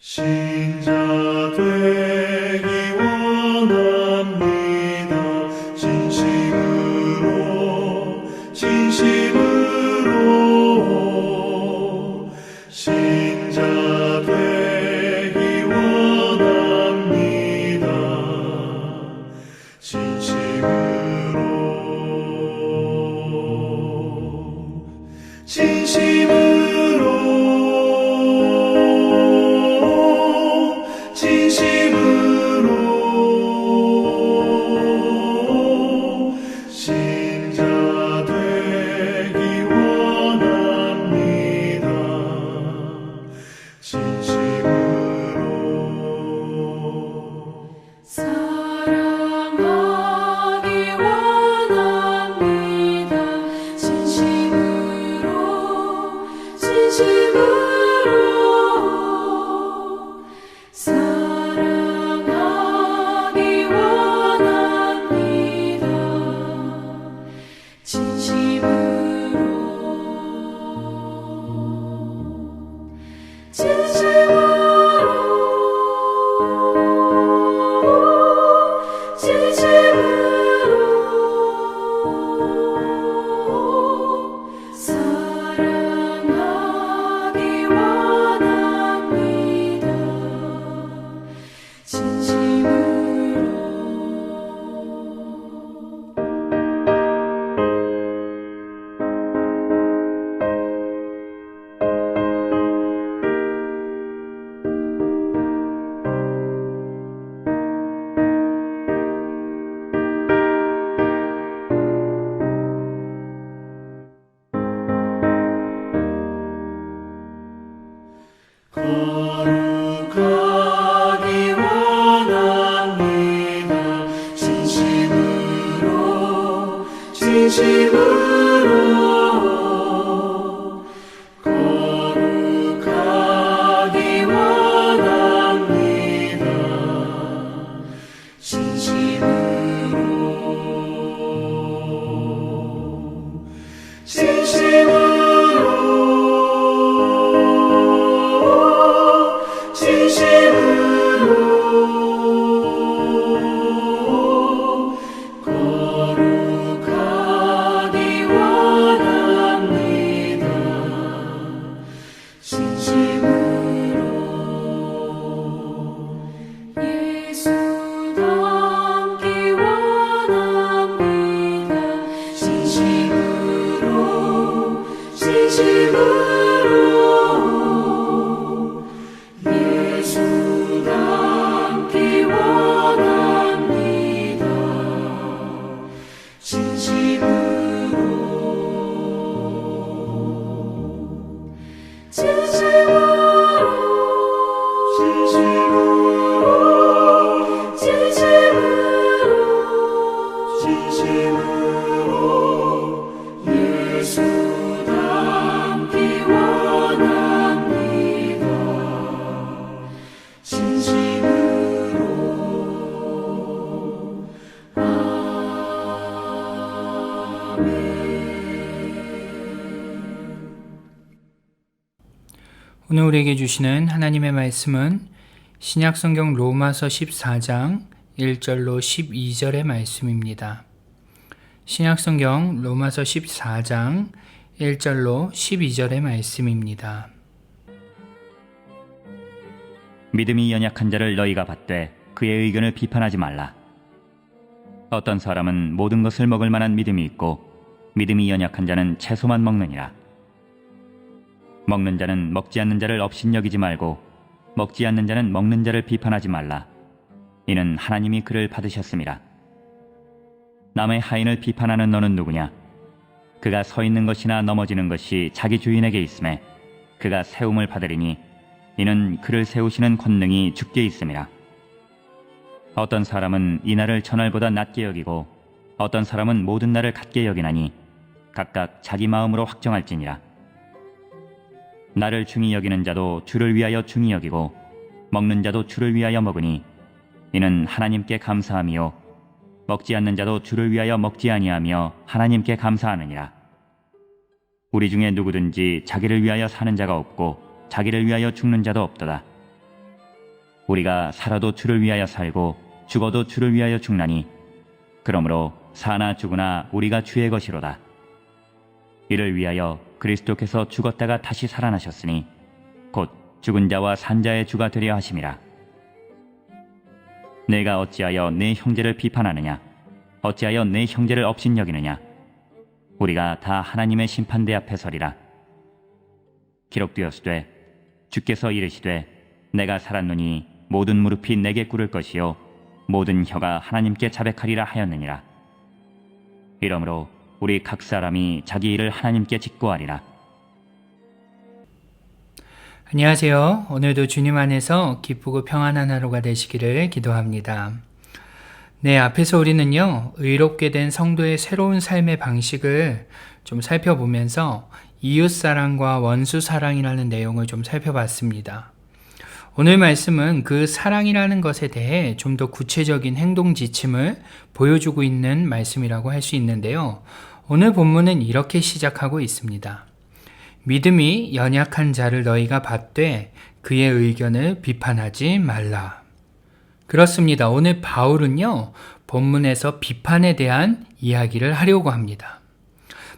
신자 되기 원합니다. 진심으로 신자 되기 원합니다. 진심으로 신자 되기 원합니다. 진심으로 사랑하기 원합니다. 진심으로 사랑하기 원합니다. 거룩하기 원합니다. 진심으로 거룩하기 원합니다. 거룩하기 원합니다. 진심으로 예수 닮기 원합니다. 진심으로 예수 닮기 원합니다. 진심으로 예수 닮기 원합니다. 진심으로 오늘 우리에게 주시는 하나님의 말씀은 신약성경 로마서 14장 1절로 12절의 말씀입니다. 신약성경 로마서 14장 1절로 12절의 말씀입니다. 믿음이 연약한 자를 너희가 받되 그의 의견을 비판하지 말라. 어떤 사람은 모든 것을 먹을 만한 믿음이 있고 믿음이 연약한 자는 채소만 먹느니라. 먹는 자는 먹지 않는 자를 업신여기지 말고 먹지 않는 자는 먹는 자를 비판하지 말라. 이는 하나님이 그를 받으셨음이라. 남의 하인을 비판하는 너는 누구냐? 그가 서 있는 것이나 넘어지는 것이 자기 주인에게 있음에 그가 세움을 받으리니 이는 그를 세우시는 권능이 주께 있음이라. 어떤 사람은 이 날을 전날보다 낮게 여기고 어떤 사람은 모든 날을 같게 여기나니 각각 자기 마음으로 확정할지니라. 나를 중히 여기는 자도 주를 위하여 중히 여기고 먹는 자도 주를 위하여 먹으니 이는 하나님께 감사함이요 먹지 않는 자도 주를 위하여 먹지 아니하며 하나님께 감사하느니라. 우리 중에 누구든지 자기를 위하여 사는 자가 없고 자기를 위하여 죽는 자도 없도다. 우리가 살아도 주를 위하여 살고 죽어도 주를 위하여 죽나니 그러므로 사나 죽으나 우리가 주의 것이로다. 이를 위하여 그리스도께서 죽었다가 다시 살아나셨으니 곧 죽은 자와 산 자의 주가 되려 하심이라. 내가 어찌하여 내 형제를 비판하느냐? 어찌하여 내 형제를 업신여기느냐? 우리가 다 하나님의 심판대 앞에 서리라. 기록되었으되 주께서 이르시되 내가 살았노니 모든 무릎이 내게 꿇을 것이요 모든 혀가 하나님께 자백하리라 하였느니라. 이러므로 우리 각 사람이 자기 일을 하나님께 직고하리라. 안녕하세요. 오늘도 주님 안에서 기쁘고 평안한 하루가 되시기를 기도합니다. 네, 앞에서 우리는요, 의롭게 된 성도의 새로운 삶의 방식을 좀 살펴보면서 이웃사랑과 원수사랑이라는 내용을 좀 살펴봤습니다. 오늘 말씀은 그 사랑이라는 것에 대해 좀 더 구체적인 행동 지침을 보여주고 있는 말씀이라고 할 수 있는데요. 오늘 본문은 이렇게 시작하고 있습니다. 믿음이 연약한 자를 너희가 받되 그의 의견을 비판하지 말라. 그렇습니다. 오늘 바울은요, 본문에서 비판에 대한 이야기를 하려고 합니다.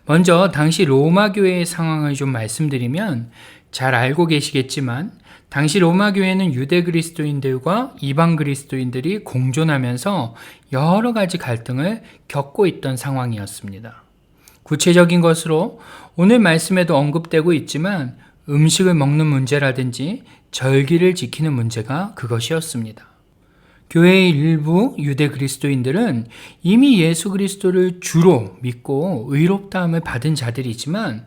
먼저 당시 로마 교회의 상황을 좀 말씀드리면 잘 알고 계시겠지만 당시 로마 교회는 유대 그리스도인들과 이방 그리스도인들이 공존하면서 여러 가지 갈등을 겪고 있던 상황이었습니다. 구체적인 것으로 오늘 말씀에도 언급되고 있지만 음식을 먹는 문제라든지 절기를 지키는 문제가 그것이었습니다. 교회의 일부 유대 그리스도인들은 이미 예수 그리스도를 주로 믿고 의롭다함을 받은 자들이지만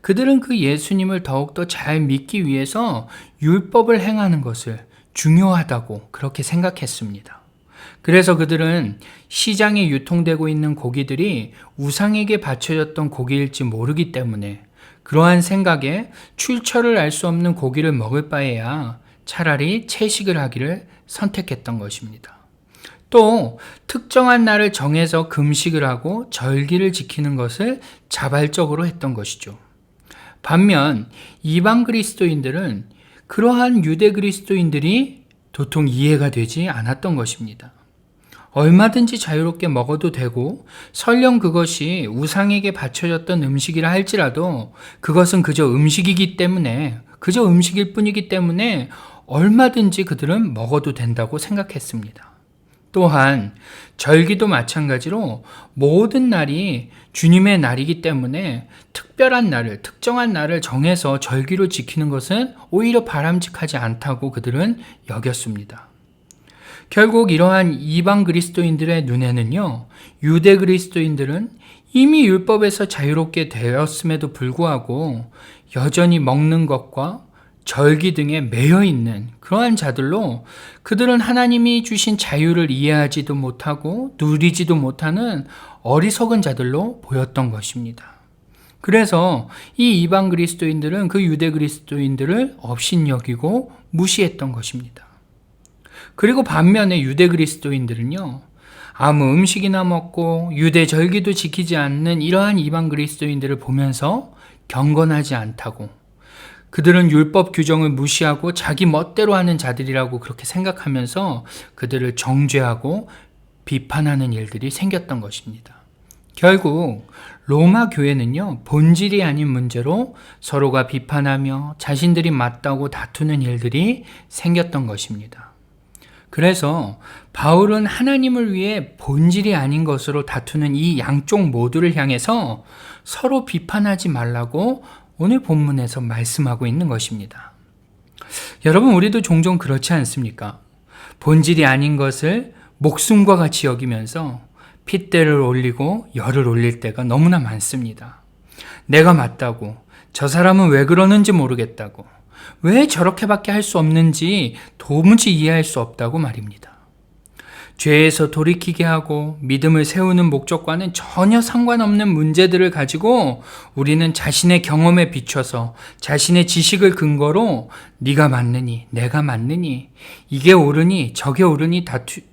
그들은 그 예수님을 더욱더 잘 믿기 위해서 율법을 행하는 것을 중요하다고 그렇게 생각했습니다. 그래서 그들은 시장에 유통되고 있는 고기들이 우상에게 바쳐졌던 고기일지 모르기 때문에 그러한 생각에 출처를 알 수 없는 고기를 먹을 바에야 차라리 채식을 하기를 선택했던 것입니다. 또 특정한 날을 정해서 금식을 하고 절기를 지키는 것을 자발적으로 했던 것이죠. 반면 이방 그리스도인들은 그러한 유대 그리스도인들이 도통 이해가 되지 않았던 것입니다. 얼마든지 자유롭게 먹어도 되고 설령 그것이 우상에게 바쳐졌던 음식이라 할지라도 그것은 그저 음식이기 때문에 그저 음식일 뿐이기 때문에 얼마든지 그들은 먹어도 된다고 생각했습니다. 또한 절기도 마찬가지로 모든 날이 주님의 날이기 때문에 특정한 날을 정해서 절기로 지키는 것은 오히려 바람직하지 않다고 그들은 여겼습니다. 결국 이러한 이방 그리스도인들의 눈에는요, 유대 그리스도인들은 이미 율법에서 자유롭게 되었음에도 불구하고 여전히 먹는 것과 절기 등에 매여 있는 그러한 자들로 그들은 하나님이 주신 자유를 이해하지도 못하고 누리지도 못하는 어리석은 자들로 보였던 것입니다. 그래서 이 이방 그리스도인들은 그 유대 그리스도인들을 업신여기고 무시했던 것입니다. 그리고 반면에 유대 그리스도인들은요, 아무 음식이나 먹고 유대 절기도 지키지 않는 이러한 이방 그리스도인들을 보면서 경건하지 않다고, 그들은 율법 규정을 무시하고 자기 멋대로 하는 자들이라고 그렇게 생각하면서 그들을 정죄하고 비판하는 일들이 생겼던 것입니다. 결국 로마 교회는요, 본질이 아닌 문제로 서로가 비판하며 자신들이 맞다고 다투는 일들이 생겼던 것입니다. 그래서 바울은 하나님을 위해 본질이 아닌 것으로 다투는 이 양쪽 모두를 향해서 서로 비판하지 말라고 오늘 본문에서 말씀하고 있는 것입니다. 여러분, 우리도 종종 그렇지 않습니까? 본질이 아닌 것을 목숨과 같이 여기면서 핏대를 올리고 열을 올릴 때가 너무나 많습니다. 내가 맞다고, 저 사람은 왜 그러는지 모르겠다고, 왜 저렇게밖에 할 수 없는지 도무지 이해할 수 없다고 말입니다. 죄에서 돌이키게 하고 믿음을 세우는 목적과는 전혀 상관없는 문제들을 가지고 우리는 자신의 경험에 비춰서 자신의 지식을 근거로 네가 맞느니 내가 맞느니 이게 옳으니 저게 옳으니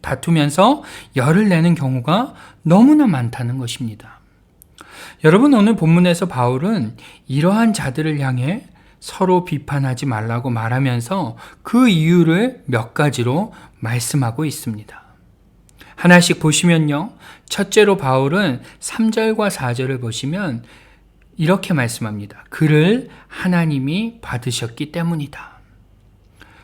다투면서 열을 내는 경우가 너무나 많다는 것입니다. 여러분, 오늘 본문에서 바울은 이러한 자들을 향해 서로 비판하지 말라고 말하면서 그 이유를 몇 가지로 말씀하고 있습니다. 하나씩 보시면요. 첫째로 바울은 3절과 4절을 보시면 이렇게 말씀합니다. 그를 하나님이 받으셨기 때문이다.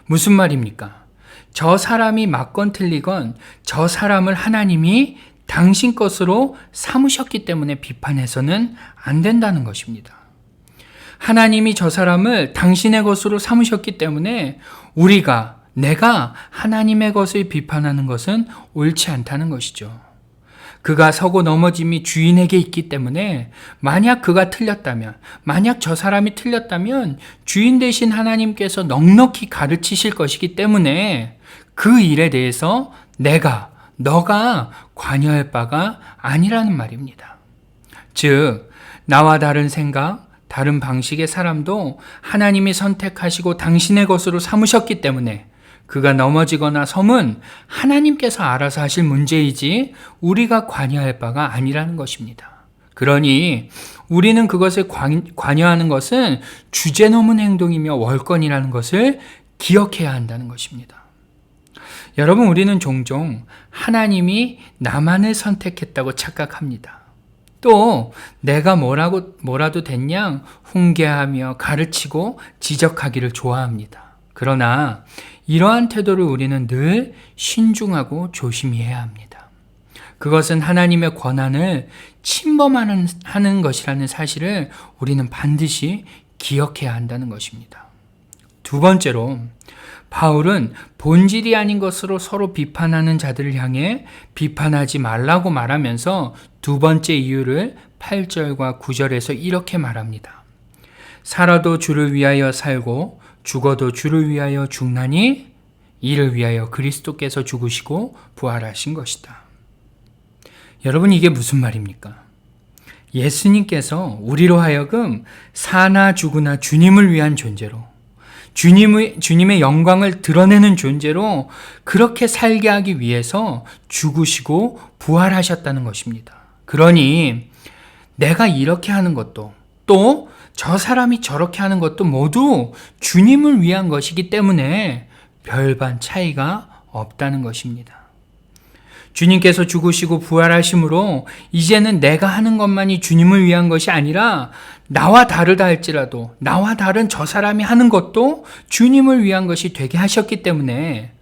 무슨 말입니까? 저 사람이 맞건 틀리건 저 사람을 하나님이 당신 것으로 삼으셨기 때문에 비판해서는 안 된다는 것입니다. 하나님이 저 사람을 당신의 것으로 삼으셨기 때문에 내가 하나님의 것을 비판하는 것은 옳지 않다는 것이죠. 그가 서고 넘어짐이 주인에게 있기 때문에 만약 그가 틀렸다면, 만약 저 사람이 틀렸다면 주인 되신 하나님께서 넉넉히 가르치실 것이기 때문에 그 일에 대해서 너가 관여할 바가 아니라는 말입니다. 즉, 나와 다른 생각, 다른 방식의 사람도 하나님이 선택하시고 당신의 것으로 삼으셨기 때문에 그가 넘어지거나 섬은 하나님께서 알아서 하실 문제이지 우리가 관여할 바가 아니라는 것입니다. 그러니 우리는 그것을 관여하는 것은 주제 넘은 행동이며 월권이라는 것을 기억해야 한다는 것입니다. 여러분, 우리는 종종 하나님이 나만을 선택했다고 착각합니다. 또 내가 뭐라도 됐냐 훈계하며 가르치고 지적하기를 좋아합니다. 그러나 이러한 태도를 우리는 늘 신중하고 조심히 해야 합니다. 그것은 하나님의 권한을 침범하는 것이라는 사실을 우리는 반드시 기억해야 한다는 것입니다. 두 번째로 바울은 본질이 아닌 것으로 서로 비판하는 자들을 향해 비판하지 말라고 말하면서 두 번째 이유를 8절과 9절에서 이렇게 말합니다. 살아도 주를 위하여 살고 죽어도 주를 위하여 죽나니 이를 위하여 그리스도께서 죽으시고 부활하신 것이다. 여러분, 이게 무슨 말입니까? 예수님께서 우리로 하여금 사나 죽으나 주님을 위한 존재로, 주님의 영광을 드러내는 존재로 그렇게 살게 하기 위해서 죽으시고 부활하셨다는 것입니다. 그러니 내가 이렇게 하는 것도 또 저 사람이 저렇게 하는 것도 모두 주님을 위한 것이기 때문에 별반 차이가 없다는 것입니다. 주님께서 죽으시고 부활하심으로 이제는 내가 하는 것만이 주님을 위한 것이 아니라 나와 다르다 할지라도 나와 다른 저 사람이 하는 것도 주님을 위한 것이 되게 하셨기 때문에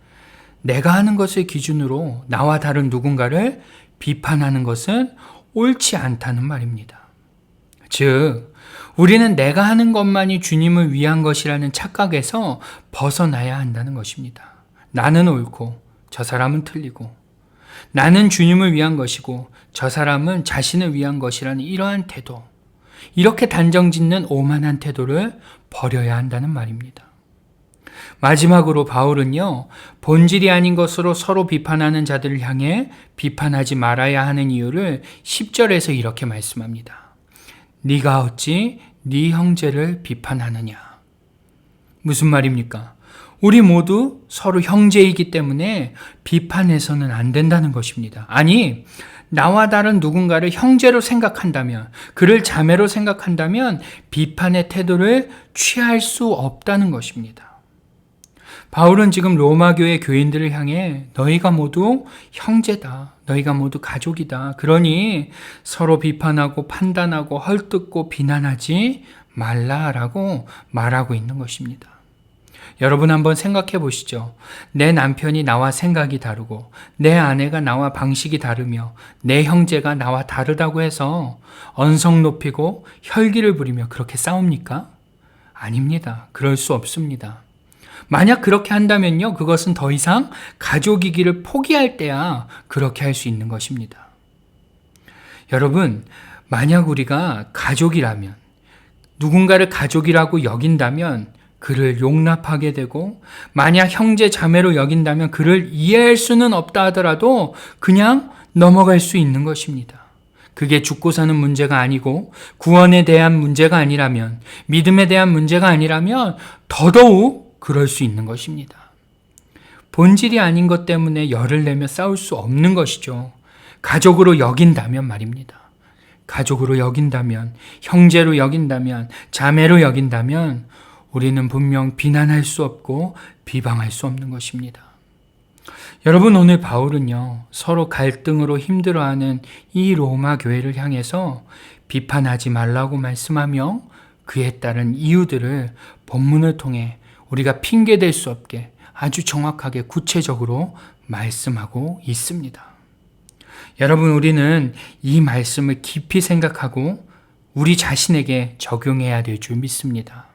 내가 하는 것을 기준으로 나와 다른 누군가를 비판하는 것은 옳지 않다는 말입니다. 즉, 우리는 내가 하는 것만이 주님을 위한 것이라는 착각에서 벗어나야 한다는 것입니다. 나는 옳고 저 사람은 틀리고, 나는 주님을 위한 것이고 저 사람은 자신을 위한 것이라는 이러한 태도, 이렇게 단정짓는 오만한 태도를 버려야 한다는 말입니다. 마지막으로 바울은요, 본질이 아닌 것으로 서로 비판하는 자들을 향해 비판하지 말아야 하는 이유를 10절에서 이렇게 말씀합니다. 네가 어찌 네 형제를 비판하느냐? 무슨 말입니까? 우리 모두 서로 형제이기 때문에 비판해서는 안 된다는 것입니다. 아니, 나와 다른 누군가를 형제로 생각한다면, 그를 자매로 생각한다면 비판의 태도를 취할 수 없다는 것입니다. 바울은 지금 로마 교회 교인들을 향해 너희가 모두 형제다, 너희가 모두 가족이다, 그러니 서로 비판하고 판단하고 헐뜯고 비난하지 말라라고 말하고 있는 것입니다. 여러분, 한번 생각해 보시죠. 내 남편이 나와 생각이 다르고 내 아내가 나와 방식이 다르며 내 형제가 나와 다르다고 해서 언성 높이고 혈기를 부리며 그렇게 싸웁니까? 아닙니다. 그럴 수 없습니다. 만약 그렇게 한다면요, 그것은 더 이상 가족이기를 포기할 때야 그렇게 할 수 있는 것입니다. 여러분, 만약 우리가 가족이라면, 누군가를 가족이라고 여긴다면 그를 용납하게 되고, 만약 형제 자매로 여긴다면 그를 이해할 수는 없다 하더라도 그냥 넘어갈 수 있는 것입니다. 그게 죽고 사는 문제가 아니고 구원에 대한 문제가 아니라면, 믿음에 대한 문제가 아니라면 더더욱 그럴 수 있는 것입니다. 본질이 아닌 것 때문에 열을 내며 싸울 수 없는 것이죠. 가족으로 여긴다면 말입니다. 가족으로 여긴다면, 형제로 여긴다면, 자매로 여긴다면 우리는 분명 비난할 수 없고 비방할 수 없는 것입니다. 여러분, 오늘 바울은요, 서로 갈등으로 힘들어하는 이 로마 교회를 향해서 비판하지 말라고 말씀하며 그에 따른 이유들을 본문을 통해 우리가 핑계댈 수 없게 아주 정확하게 구체적으로 말씀하고 있습니다. 여러분, 우리는 이 말씀을 깊이 생각하고 우리 자신에게 적용해야 될 줄 믿습니다.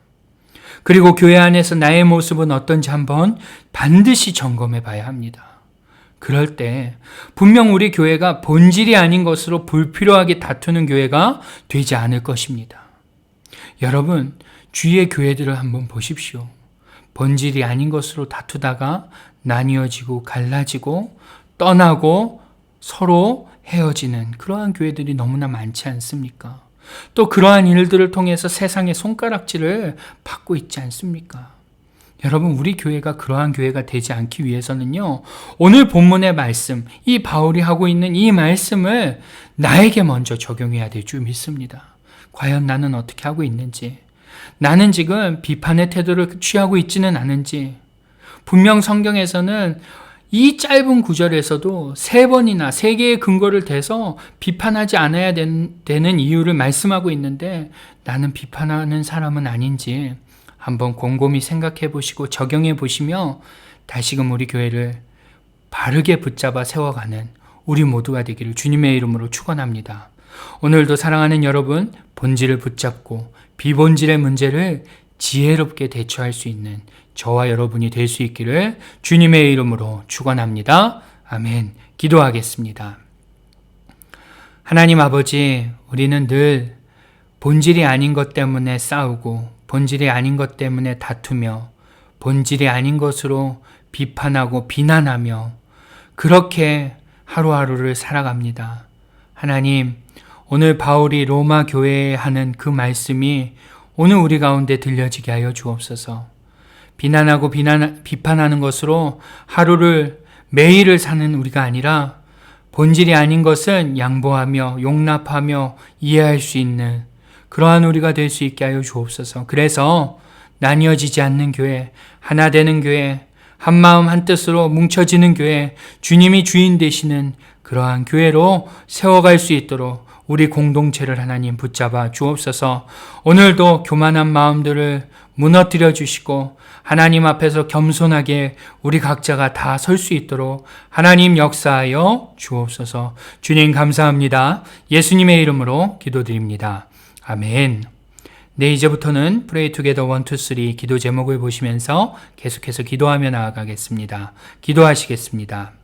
그리고 교회 안에서 나의 모습은 어떤지 한번 반드시 점검해 봐야 합니다. 그럴 때 분명 우리 교회가 본질이 아닌 것으로 불필요하게 다투는 교회가 되지 않을 것입니다. 여러분, 주위의 교회들을 한번 보십시오. 본질이 아닌 것으로 다투다가 나뉘어지고 갈라지고 떠나고 서로 헤어지는 그러한 교회들이 너무나 많지 않습니까? 또 그러한 일들을 통해서 세상의 손가락질을 받고 있지 않습니까? 여러분, 우리 교회가 그러한 교회가 되지 않기 위해서는요, 오늘 본문의 말씀, 이 바울이 하고 있는 이 말씀을 나에게 먼저 적용해야 될 줄 믿습니다. 과연 나는 어떻게 하고 있는지, 나는 지금 비판의 태도를 취하고 있지는 않은지, 분명 성경에서는 이 짧은 구절에서도 3번이나 3개의 근거를 대서 비판하지 않아야 되는 이유를 말씀하고 있는데 나는 비판하는 사람은 아닌지 한번 곰곰이 생각해 보시고 적용해 보시며 다시금 우리 교회를 바르게 붙잡아 세워가는 우리 모두가 되기를 주님의 이름으로 축원합니다. 오늘도 사랑하는 여러분, 본질을 붙잡고 비본질의 문제를 지혜롭게 대처할 수 있는 저와 여러분이 될 수 있기를 주님의 이름으로 축원합니다. 아멘. 기도하겠습니다. 하나님 아버지, 우리는 늘 본질이 아닌 것 때문에 싸우고 본질이 아닌 것 때문에 다투며 본질이 아닌 것으로 비판하고 비난하며 그렇게 하루하루를 살아갑니다. 하나님, 오늘 바울이 로마 교회에 하는 그 말씀이 오늘 우리 가운데 들려지게 하여 주옵소서. 비난하고 비판하는 것으로 하루를 매일을 사는 우리가 아니라 본질이 아닌 것은 양보하며 용납하며 이해할 수 있는 그러한 우리가 될 수 있게 하여 주옵소서. 그래서 나뉘어지지 않는 교회, 하나 되는 교회, 한마음 한뜻으로 뭉쳐지는 교회, 주님이 주인 되시는 그러한 교회로 세워갈 수 있도록 우리 공동체를 하나님 붙잡아 주옵소서. 오늘도 교만한 마음들을 무너뜨려 주시고 하나님 앞에서 겸손하게 우리 각자가 다 설 수 있도록 하나님 역사하여 주옵소서. 주님 감사합니다. 예수님의 이름으로 기도드립니다. 아멘. 네, 이제부터는 Pray Together 1, 2, 3 기도 제목을 보시면서 계속해서 기도하며 나아가겠습니다. 기도하시겠습니다.